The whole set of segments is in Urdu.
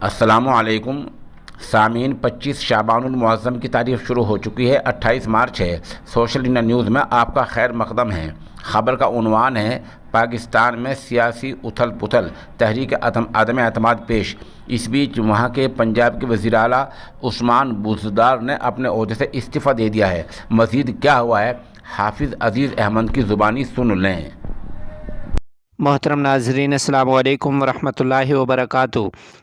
السلام علیکم سامعین، 25 شعبان المعظم کی تاریخ شروع ہو چکی ہے۔ 28 مارچ ہے۔ سوشل انڈیا نیوز میں آپ کا خیر مقدم ہے۔ خبر کا عنوان ہے: پاکستان میں سیاسی اتھل پتھل، تحریک عدم اعتماد پیش۔ اس بیچ وہاں کے پنجاب کے وزیر اعلیٰ عثمان بزدار نے اپنے عہدے سے استعفیٰ دے دیا ہے۔ مزید کیا ہوا ہے، حافظ عزیز احمد کی زبانی سن لیں۔ محترم ناظرین، السلام علیکم ورحمۃ اللہ وبرکاتہ۔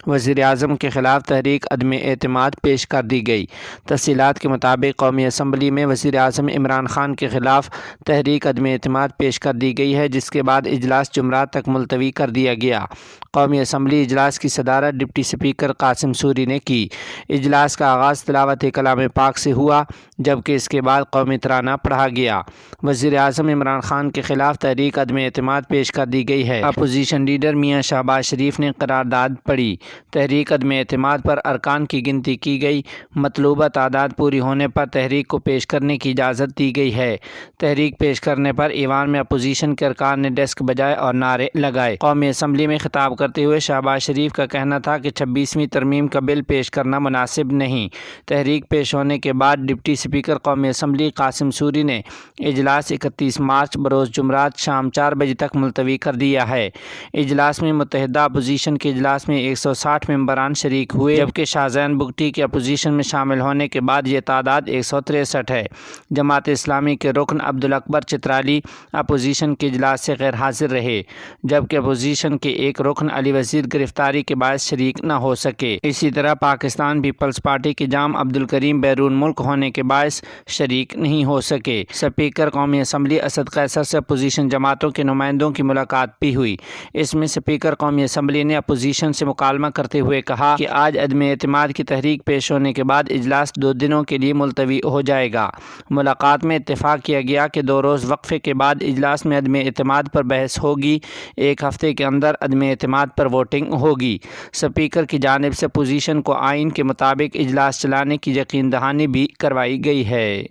وزیر اعظم کے خلاف تحریک عدم اعتماد پیش کر دی گئی۔ تفصیلات کے مطابق قومی اسمبلی میں وزیر اعظم عمران خان کے خلاف تحریک عدم اعتماد پیش کر دی گئی ہے، جس کے بعد اجلاس جمعرات تک ملتوی کر دیا گیا۔ قومی اسمبلی اجلاس کی صدارت ڈپٹی اسپیکر قاسم سوری نے کی۔ اجلاس کا آغاز تلاوت کلام پاک سے ہوا، جبکہ اس کے بعد قومی ترانہ پڑھا گیا۔ وزیر اعظم عمران خان کے خلاف تحریک عدم اعتماد پیش کر دی گئی ہے۔ اپوزیشن لیڈر میاں شہباز شریف نے قرارداد پڑھی۔ تحریک عدم اعتماد پر ارکان کی گنتی کی گئی۔ مطلوبہ تعداد پوری ہونے پر تحریک کو پیش کرنے کی اجازت دی گئی ہے۔ تحریک پیش کرنے پر ایوان میں اپوزیشن کے ارکان نے ڈسک بجائے اور نعرے لگائے۔ قومی اسمبلی میں خطاب کرتے ہوئے شہباز شریف کا کہنا تھا کہ 26ویں ترمیم کا بل پیش کرنا مناسب نہیں۔ تحریک پیش ہونے کے بعد ڈپٹی اسپیکر قومی اسمبلی قاسم سوری نے اجلاس 31 مارچ بروز جمعرات شام 4 بجے تک ملتوی کر دیا ہے۔ اجلاس میں متحدہ اپوزیشن کے اجلاس میں 160 ممبران شریک ہوئے، جبکہ شاہزین بگٹی کے اپوزیشن میں شامل ہونے کے بعد یہ تعداد 163 ہے۔ جماعت اسلامی کے رکن عبدالاکبر چترالی اپوزیشن کے اجلاس سے غیر حاضر رہے، جبکہ اپوزیشن کے ایک رکن علی وزیر گرفتاری کے باعث شریک نہ ہو سکے۔ اسی طرح پاکستان پیپلز پارٹی کے جام عبدالکریم بیرون ملک ہونے کے باعث شریک نہیں ہو سکے۔ اسپیکر قومی اسمبلی اسد قیصر سے اپوزیشن جماعتوں کے نمائندوں کی ملاقات بھی ہوئی۔ اس میں اسپیکر قومی اسمبلی نے اپوزیشن سے مکالمہ کرتے ہوئے کہا کہ آج عدم اعتماد کی تحریک پیش ہونے کے بعد اجلاس 2 دنوں کے لیے ملتوی ہو جائے گا۔ ملاقات میں اتفاق کیا گیا کہ 2 روز وقفے کے بعد اجلاس میں عدم اعتماد پر بحث ہوگی۔ 1 ہفتے کے اندر عدم اعتماد پر ووٹنگ ہوگی۔ اسپیکر کی جانب سے اپوزیشن کو آئین کے مطابق اجلاس چلانے کی یقین دہانی بھی کروائی گئی ہے۔